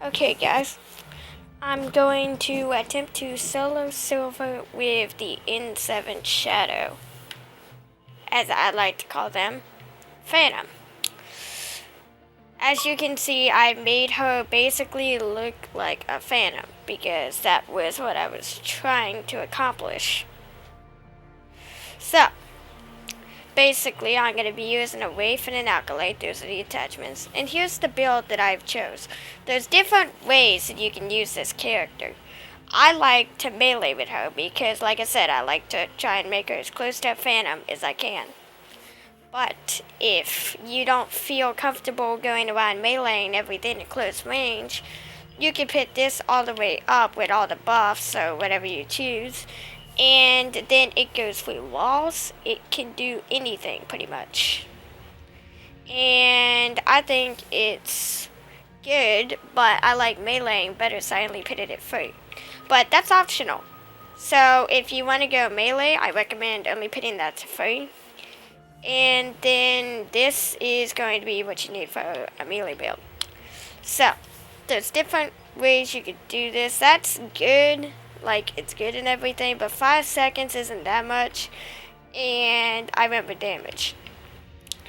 Okay, guys, I'm going to attempt to solo silver with the N7 Shadow, as I like to call them, Phantom. As you can see, I made her basically look like a Phantom, because that was what I was trying to accomplish. So, basically, I'm going to be using a Wraith and an Alkalite. Those are the attachments. And here's the build that I've chose. There's different ways that you can use this character. I like to melee with her because, like I said, I like to try and make her as close to a Phantom as I can. But if you don't feel comfortable going around meleeing everything at close range, you can put this all the way up with all the buffs, or whatever you choose. And then it goes through walls. It can do anything, pretty much. And I think it's good, but I like meleeing better, so I only put it at 3. But that's optional. So if you want to go melee, I recommend only putting that to 3. And then this is going to be what you need for a melee build. So, there's different ways you could do this. That's good. Like, it's good and everything, but 5 seconds isn't that much. And I remember damage.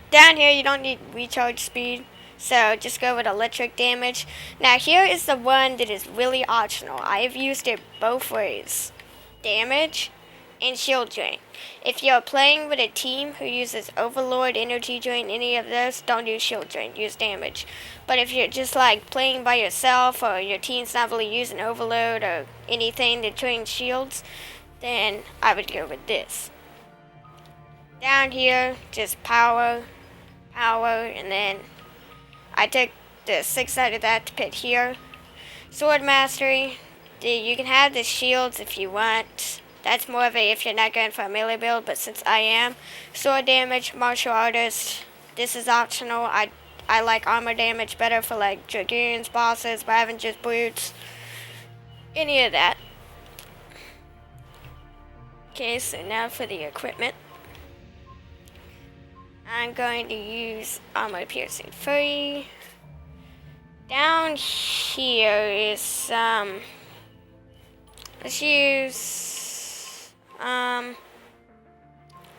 Down here, you don't need recharge speed, so just go with electric damage. Now, here is the one that is really optional. I have used it both ways. Damage and shield drain. If you're playing with a team who uses Overlord, Energy Drain, any of those, don't use shield drain, use damage. But if you're just like playing by yourself, or your team's not really using Overload or anything that drains shields, then I would go with this. Down here, just power, and then I took the 6 out of that to put here. Sword Mastery, you can have the shields if you want. That's more of a if you're not going for a melee build, but since I am. Sword damage, martial artist, this is optional. I like armor damage better for like dragoons, bosses, Ravengers, brutes, any of that. Okay, so now for the equipment. I'm going to use armor piercing 3. Down here is let's use I'm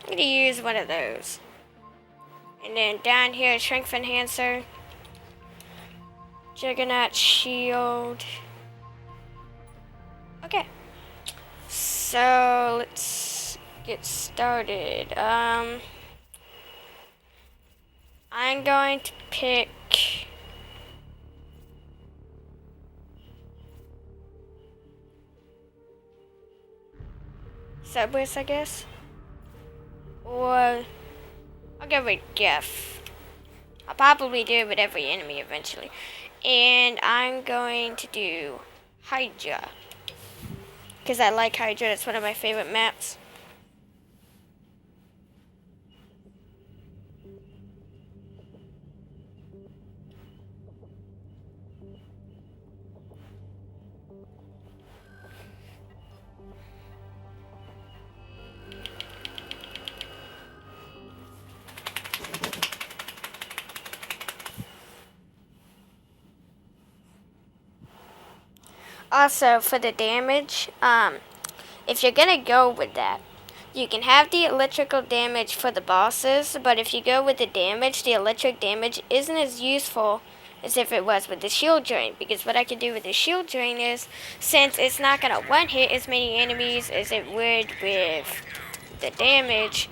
gonna use one of those. And then down here, Strength Enhancer, Juggernaut Shield. Okay, so let's get started. I'm going to pick Subways, I guess. Or I'll go with Geth. I'll probably do it with every enemy eventually. And I'm going to do Hydra, because I like Hydra. It's one of my favorite maps. Also, for the damage, if you're gonna go with that, you can have the electrical damage for the bosses, but if you go with the damage, the electric damage isn't as useful as if it was with the shield drain, because what I can do with the shield drain is, since it's not gonna one-hit as many enemies as it would with the damage,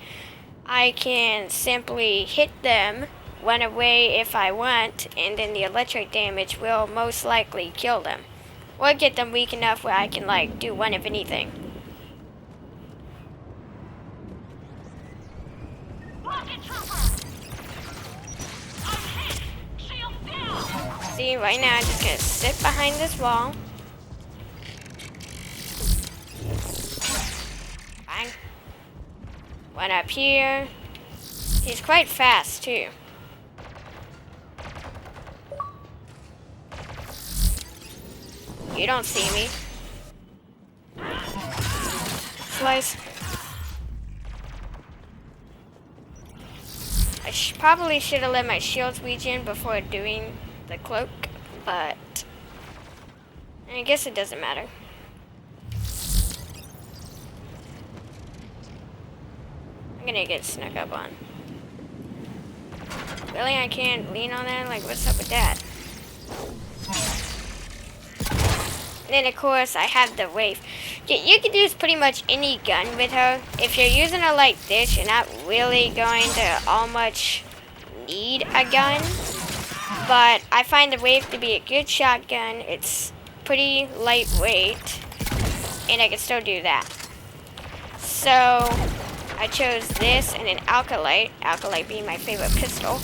I can simply hit them, run away if I want, and then the electric damage will most likely kill them. Or get them weak enough where I can, like, do one of anything. See, right now I'm just gonna sit behind this wall. Fine. One up here. He's quite fast, too. You don't see me. Slice. I probably should have let my shields regen before doing the cloak, but I guess it doesn't matter. I'm gonna get snuck up on. Really, I can't lean on that? Like, what's up with that? And then, of course, I have the wave. You can use pretty much any gun with her. If you're using her like this, you're not really going to all much need a gun. But I find the wave to be a good shotgun. It's pretty lightweight. And I can still do that. So, I chose this and an Alkalite. Alkalite being my favorite pistol.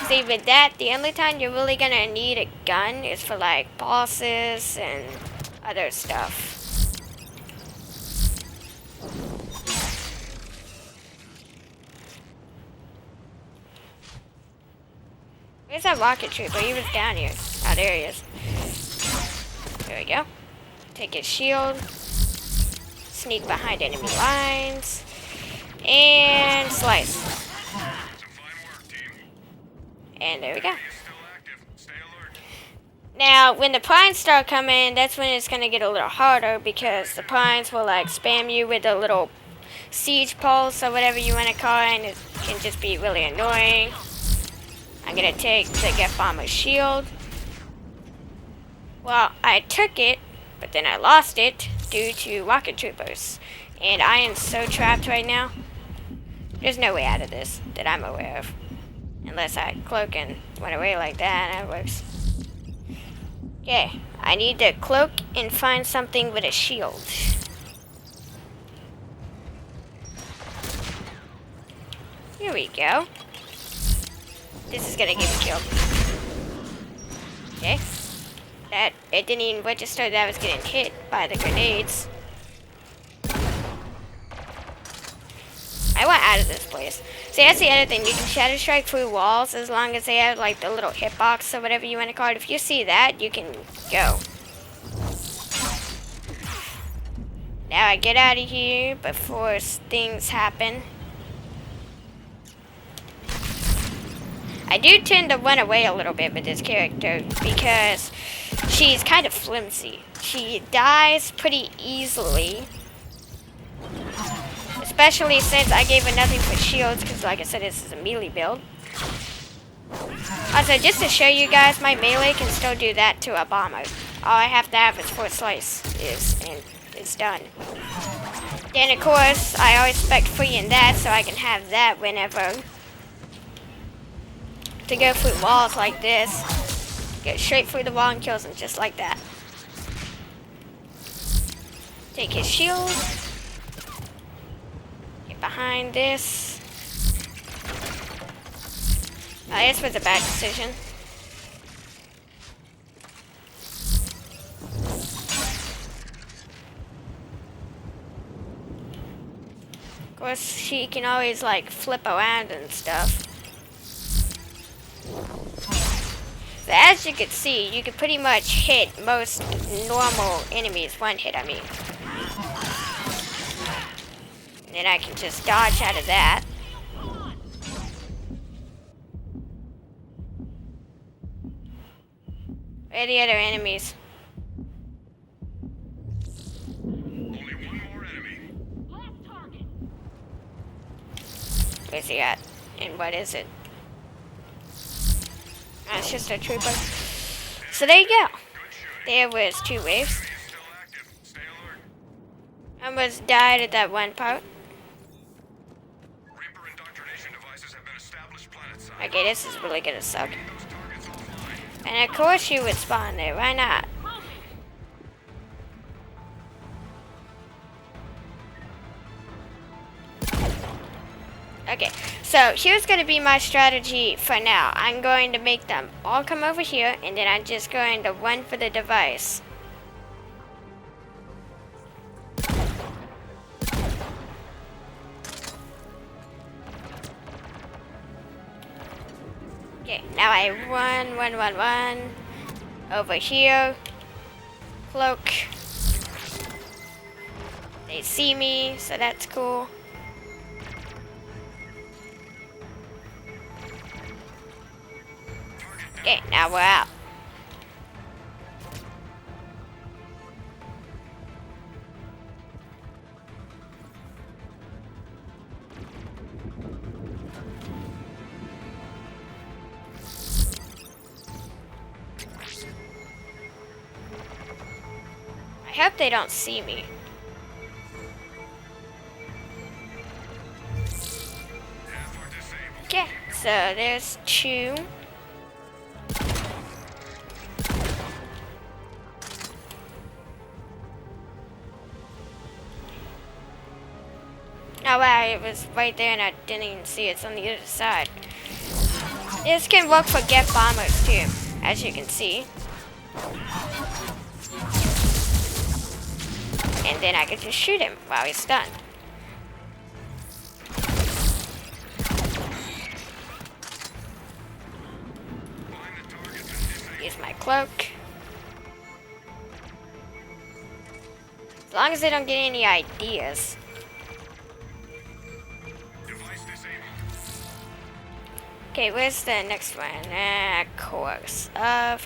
See, with that, the only time you're really gonna need a gun is for like bosses and other stuff. Where's that rocket trooper? He was down here. Oh, there he is. There we go. Take his shield. Sneak behind enemy lines. And slice. And there we go. Now, when the pines start coming, that's when it's going to get a little harder because the pines will like spam you with a little siege pulse or whatever you want to call it, and it can just be really annoying. I'm going to take the Get Bomber's shield. Well, I took it, but then I lost it due to rocket troopers. And I am so trapped right now. There's no way out of this that I'm aware of. Unless I cloak and went away like that, that works. Okay, I need to cloak and find something with a shield. Here we go. This is gonna get me killed. Okay. It didn't even register that I was getting hit by the grenades. I want out of this place. See, that's the other thing. You can shadow strike through walls as long as they have like the little hitbox or whatever you want to call it. If you see that, you can go. Now I get out of here before things happen. I do tend to run away a little bit with this character because she's kind of flimsy. She dies pretty easily. Especially since I gave her nothing for shields, because like I said, this is a melee build. Also, just to show you guys, my melee can still do that to a bomber. All I have to have is 4 slice, and it's done. Then of course, I always spec free in that, so I can have that whenever. To go through walls like this, go straight through the wall and kills them just like that. Take his shield. Behind this. Oh, this was a bad decision. Of course, she can always like flip around and stuff. So as you can see, you can pretty much hit most normal enemies. One hit, I mean. And I can just dodge out of that. Where are the other enemies? Only one more enemy. Last target. Where's he at? And what is it? Oh, it's just a trooper. So there you go. There was 2 waves. Still active. Stay alert. Almost died at that one part. Reaper indoctrination devices have been established planetside. Okay, this is really gonna suck. Those targets offline. And of course you would spawn there, why not? Okay, so here's going to be my strategy for now. I'm going to make them all come over here, and then I'm just going to run for the device. Okay, now I run over here. Cloak. They see me, so that's cool. Okay, now we're out. I hope they don't see me. Okay, so there's 2. Oh wow, it was right there and I didn't even see it's on the other side. This can work for get bombers too, as you can see. And then I can just shoot him while he's stunned. Use my cloak. As long as they don't get any ideas. Okay, where's the next one? Of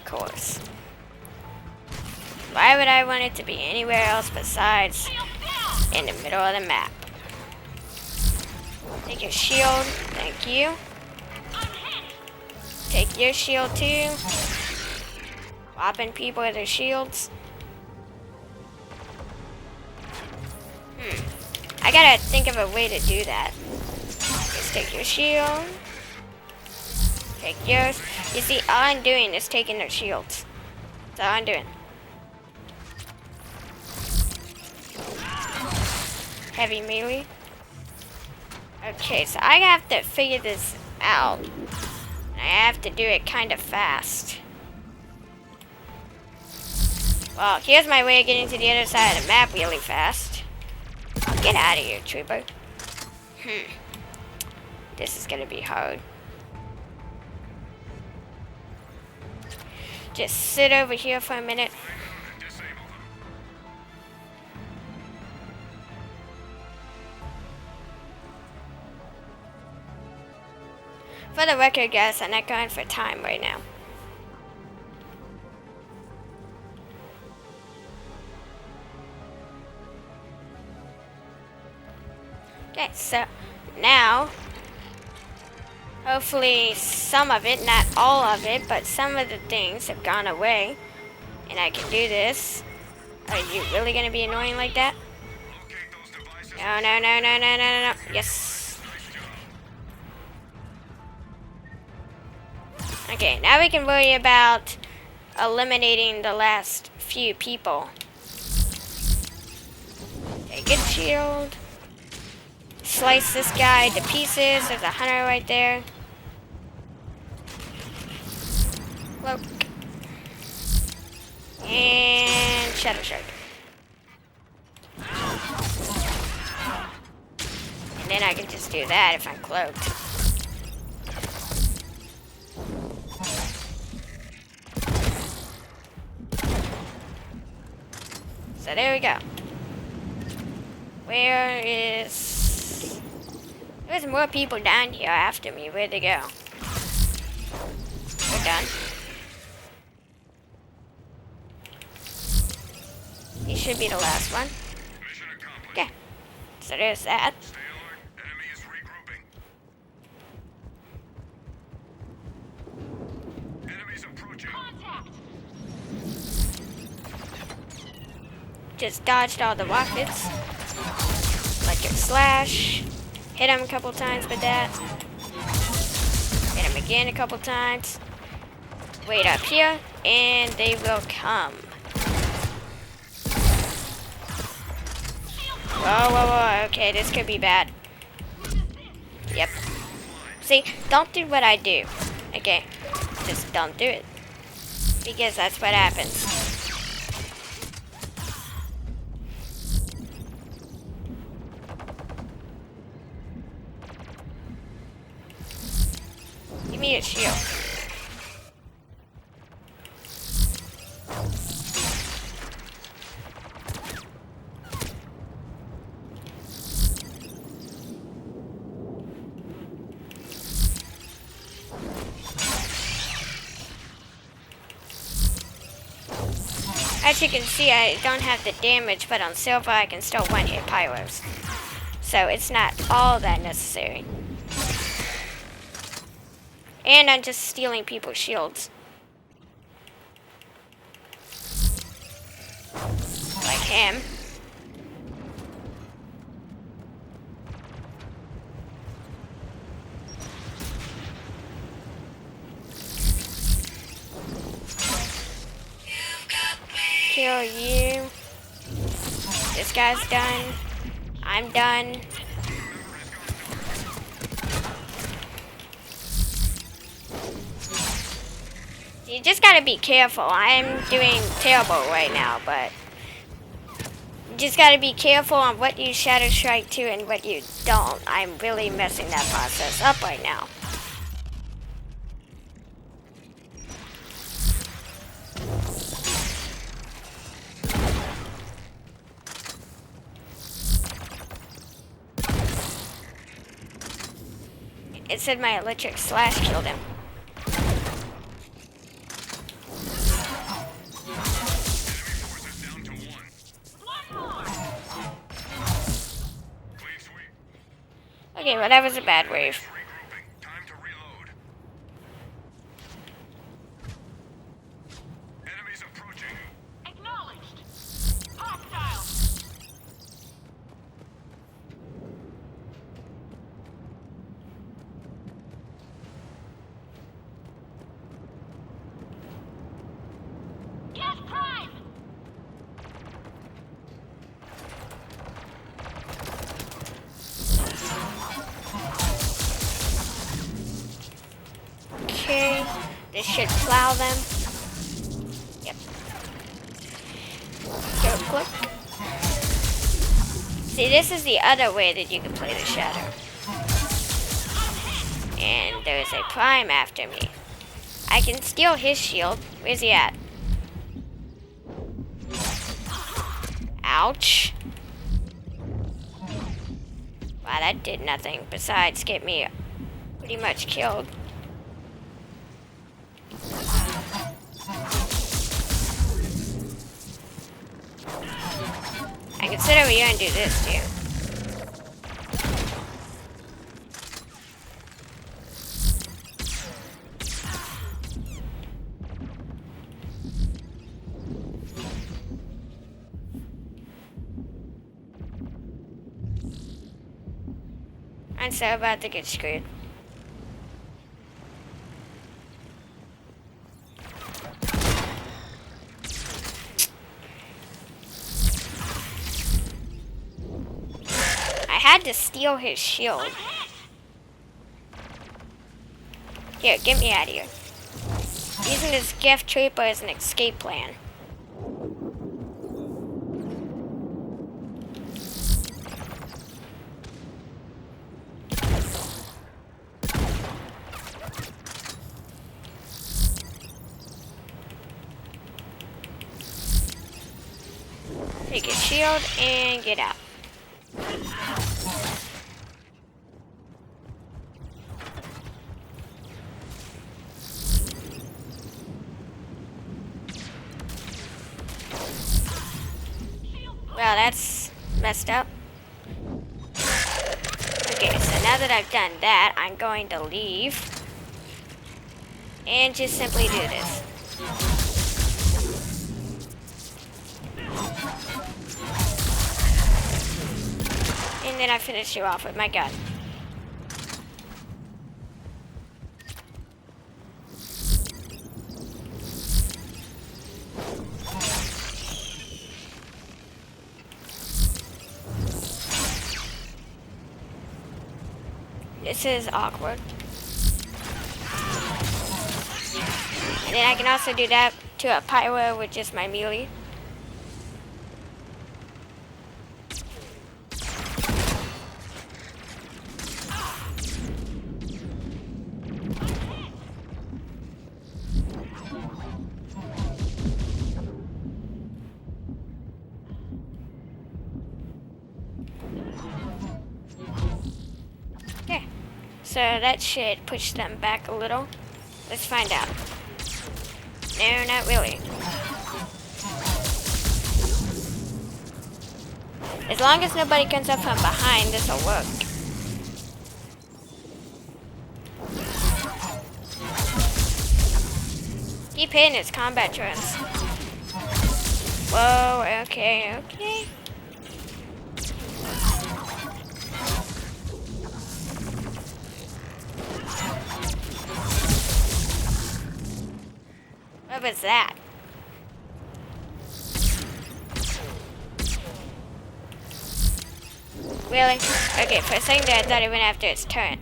course. Why would I want it to be anywhere else besides in the middle of the map? Take your shield, thank you. Take your shield too. Whopping people with their shields. I gotta think of a way to do that. Just take your shield. Take yours. You see, all I'm doing is taking their shields. That's all I'm doing. Heavy melee. Okay, so I have to figure this out. I have to do it kind of fast. Well, here's my way of getting to the other side of the map really fast. Get out of here, trooper. This is gonna be hard. Just sit over here for a minute. For the record, guys, I'm not going for time right now. Okay, so now, hopefully some of it, not all of it, but some of the things have gone away. And I can do this. Are you really going to be annoying like that? No, no, no, no, no, no, no, no. Yes. Okay, now we can worry about eliminating the last few people. Take a shield. Slice this guy to pieces. There's a hunter right there. Cloak. And Shadow Shark. And then I can just do that if I'm cloaked. So there we go. Where is... There's more people down here after me. Where'd they go? We're done. He should be the last one. Okay. So there's that. Just dodged all the rockets. Electric slash. Hit him a couple times with that. Hit him again a couple times. Wait up here, and they will come. Whoa, whoa, whoa. Okay, this could be bad. Yep. See, don't do what I do. Okay, just don't do it. Because that's what happens. Give me a shield. As you can see, I don't have the damage, but on silver I can still one-hit pyros. So it's not all that necessary. And I'm just stealing people's shields. Like him. Kill you. This guy's done. I'm done. You just gotta be careful. I'm doing terrible right now, but you just gotta be careful on what you shadow strike to and what you don't. I'm really messing that process up right now. It said my electric slash killed him. Okay, well that was a bad wave. Time to reload. Enemies approaching. Acknowledged. Hostile. Gas prime. Okay, this should plow them. Yep. Go click. See, this is the other way that you can play the shadow. And there's a prime after me. I can steal his shield. Where's he at? Ouch. Wow, that did nothing besides get me pretty much killed. I can sit over here and do this too. I'm so about to get screwed. I had to steal his shield. Here, get me out of here. Using this gift trooper as an escape plan. Take his shield and get out. Well, that's messed up. Okay, so now that I've done that, I'm going to leave and just simply do this. And then I finish you off with my gun. This is awkward. And then I can also do that to a pyro with just my melee. Okay, so that should push them back a little. Let's find out. No, not really. As long as nobody comes up from behind, this will work. Keep hitting his combat drones. Whoa, okay, okay. What was that? Really? Okay, for a second there I thought it went after its turn.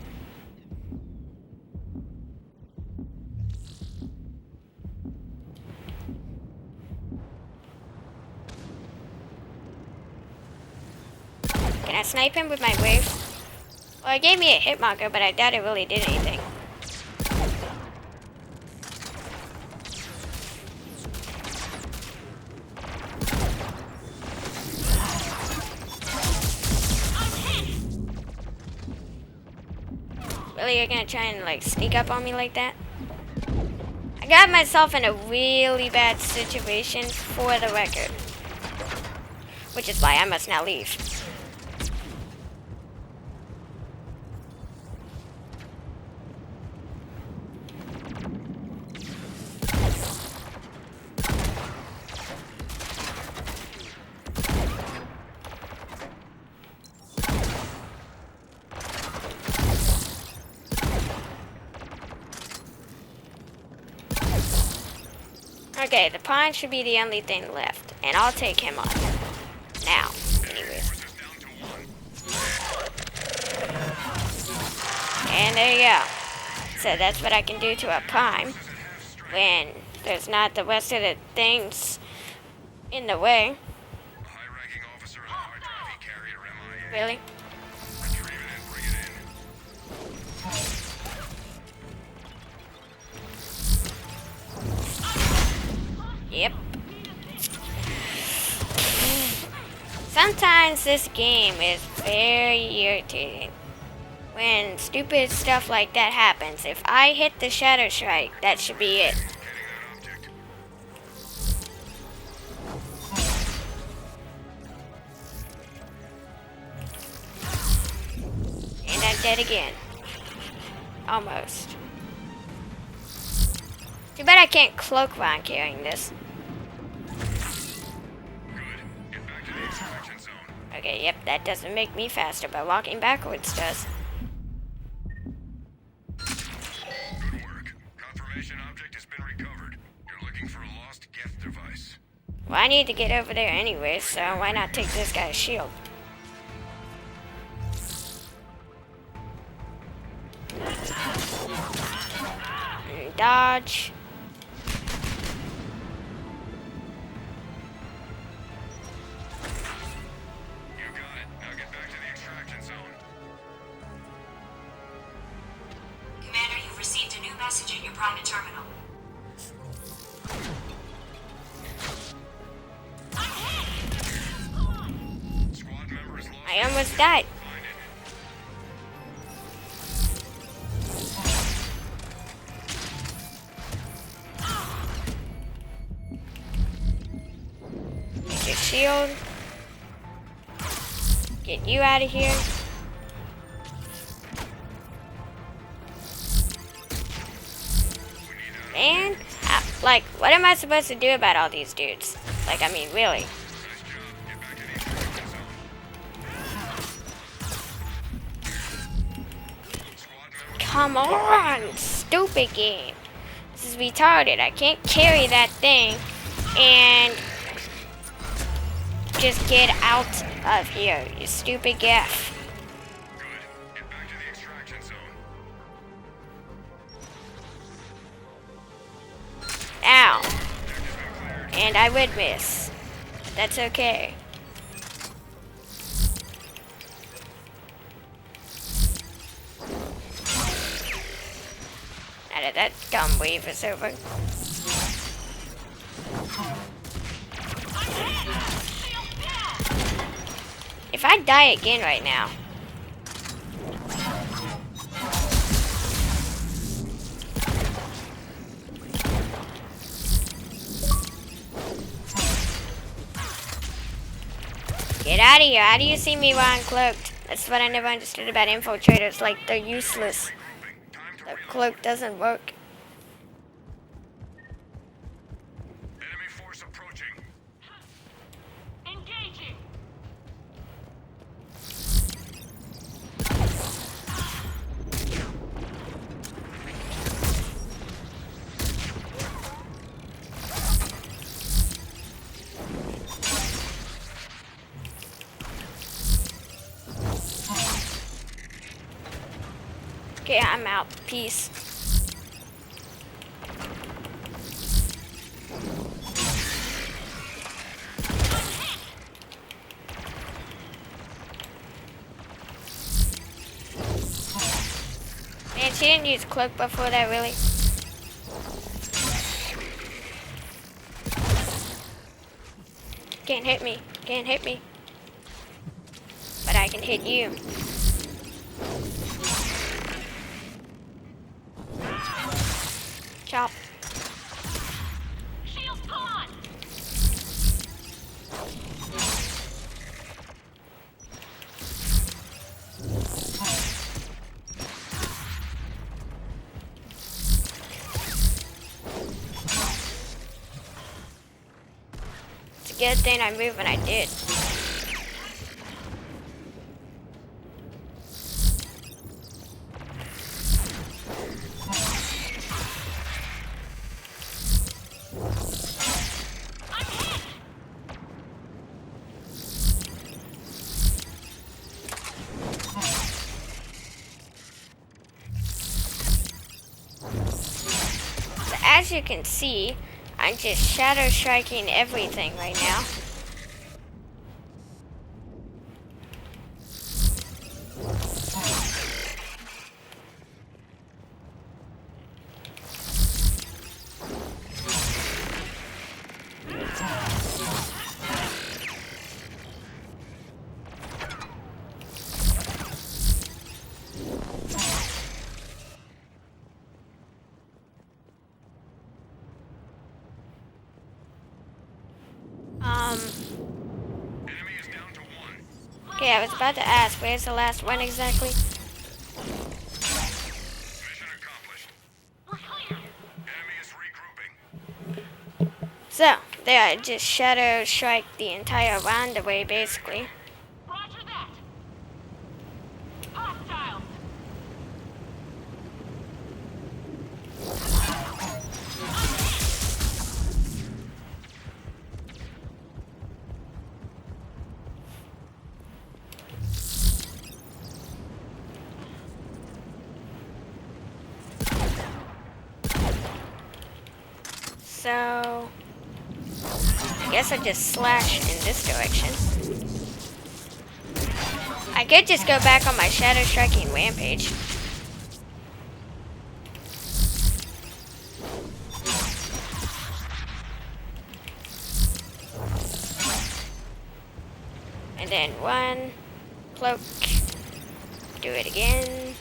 Can I snipe him with my wave? Well, it gave me a hit marker, but I doubt it really did anything. Really, you're gonna try and like sneak up on me like that? I got myself in a really bad situation for the record. Which is why I must now leave. Okay, the pawn should be the only thing left, and I'll take him on. Now, anyways. And there you go. So that's what I can do to a pawn when there's not the rest of the things in the way. High-ranking officer in the hard drive he carried are MIA. Really? Retrieve it and bring it in. Yep. Sometimes this game is very irritating. When stupid stuff like that happens, if I hit the Shadow Strike, that should be it. Getting that object. And I'm dead again. Almost. Too bad I can't cloak while I'm carrying this. Good. Get back to the extraction zone. Okay, yep, that doesn't make me faster, but walking backwards does. Good work. Confirmation object has been recovered. You're looking for a lost Geth device. Well, I need to get over there anyway, so why not take this guy's shield? And dodge. You got it. Now get back to the extraction zone. Commander, you've received a new message in your private terminal. Squad member is lost. I almost died. Find it. Take your shield. Get you out of here. Man, like, what am I supposed to do about all these dudes? Like, I mean, really. Nice job. Get back to the extraction zone. Squad member. Come on, stupid game. This is retarded. I can't carry that thing and just get out of here, you stupid gaff. Good. Get back to the extraction zone. Ow. Object has been cleared. And I would miss. That's okay. Now that that dumb wave is over. If I die again right now, Get out of here. How do you see me while I'm cloaked? That's what I never understood about infiltrators. Like, they're useless. Time to The reload. cloak doesn't work. Enemy force approaching. Engaging. Okay, I'm out. Peace. Man, she didn't use cloak before that, really. Can't hit me. Can't hit me. But I can hit you. Chop. Shield gone. It's a good thing I moved when I did. So as you can see, I'm just shadow striking everything right now. Enemy is down to 1. Okay, I was about to ask, where's the last one exactly? Mission accomplished. We're clear. Enemy is regrouping. So, there, I just shadow strike the entire round away, basically. Roger that. Hostiles. So, I guess I just slash in this direction. I could just go back on my shadow striking rampage. And then one, cloak, do it again.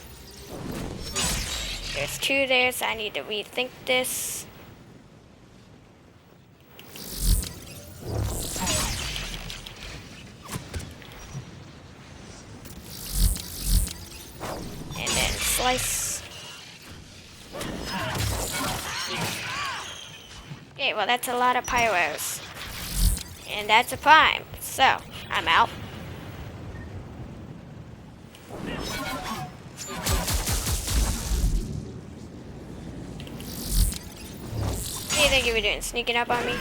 There's 2 there, so I need to rethink this. And then slice. Okay, well that's a lot of pyros. And that's a prime. So, I'm out. What do you think you were doing? Sneaking up on me?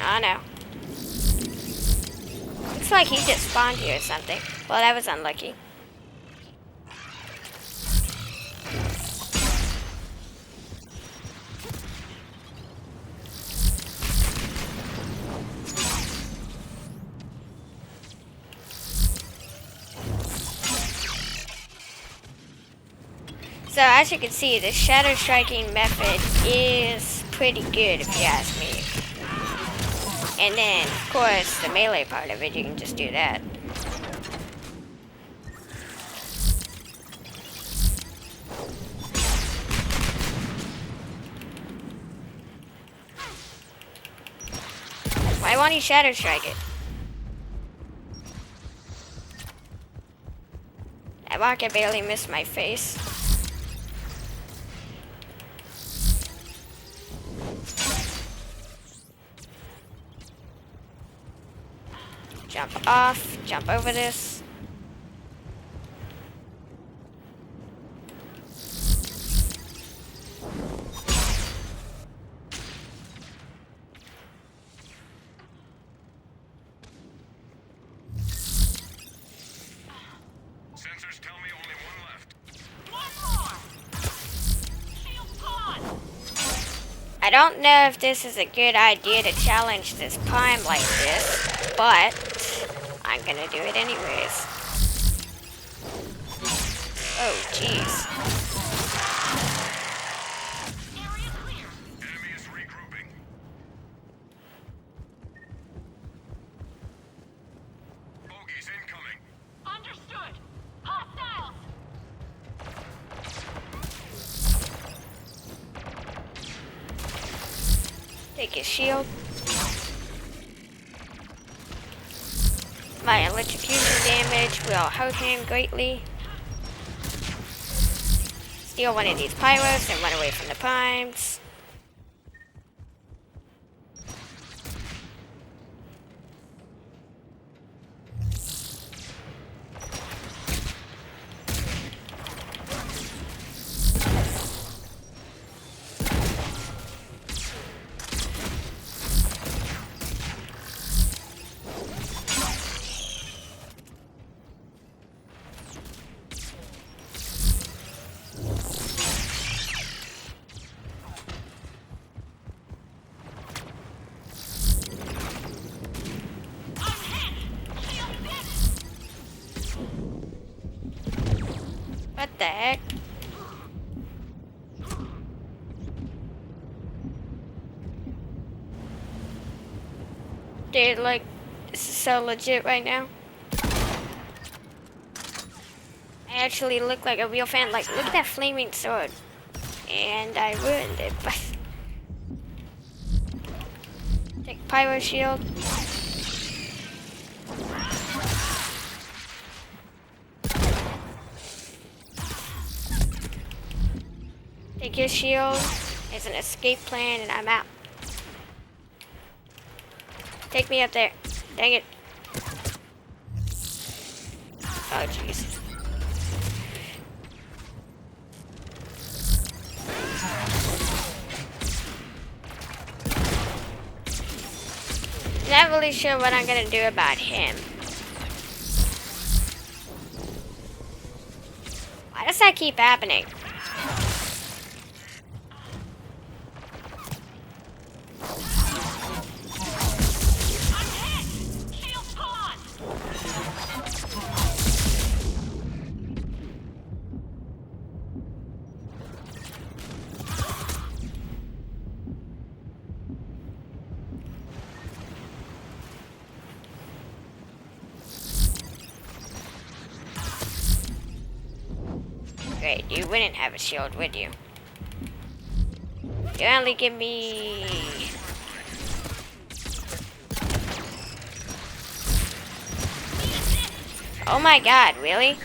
Oh no. Looks like he just spawned here or something. Well, that was unlucky. So as you can see, the shadow striking method is pretty good if you ask me. And then, of course, the melee part of it, you can just do that. Why won't he Shadow Strike it? That rocket barely missed my face. Jump off, jump over this. Sensors tell me only one left. One more. Shield gone. I don't know if this is a good idea to challenge this prime like this, but I'm gonna do it anyways. Oh, jeez. Area clear. Enemy is regrouping. Bogies incoming. Understood. Hostiles. Take his shield. My electrocution damage will help him greatly. Steal one of these pyros and run away from the primes. I'm hit. Shield hit. What the heck? Dude, like, this is so legit right now. I actually look like a real fan. Like, look at that flaming sword. And I ruined it, but... Take pyro shield. Take your shield. It's an escape plan and I'm out. Take me up there. Dang it. Oh, jeez. Not really sure what I'm gonna do about him. Why does that keep happening? I'm hit. Shield gone. Great, you wouldn't have a shield, would you? You only give me... Oh my god, really?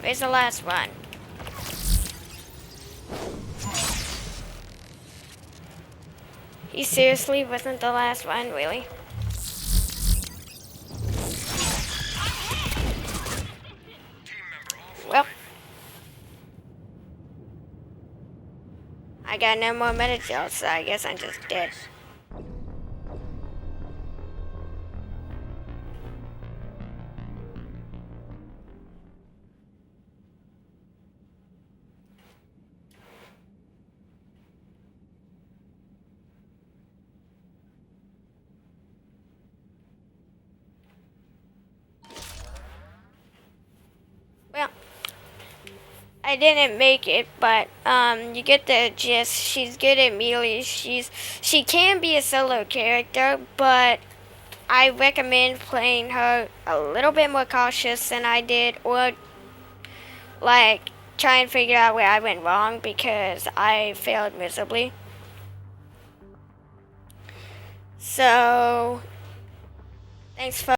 Where's the last one? He seriously wasn't the last one, really? Well, I got no more meta gels, so I guess I'm just dead. I didn't make it, but you get the gist. She's good at melee. She can be a solo character, but I recommend playing her a little bit more cautious than I did, or like try and figure out where I went wrong because I failed miserably. So, thanks for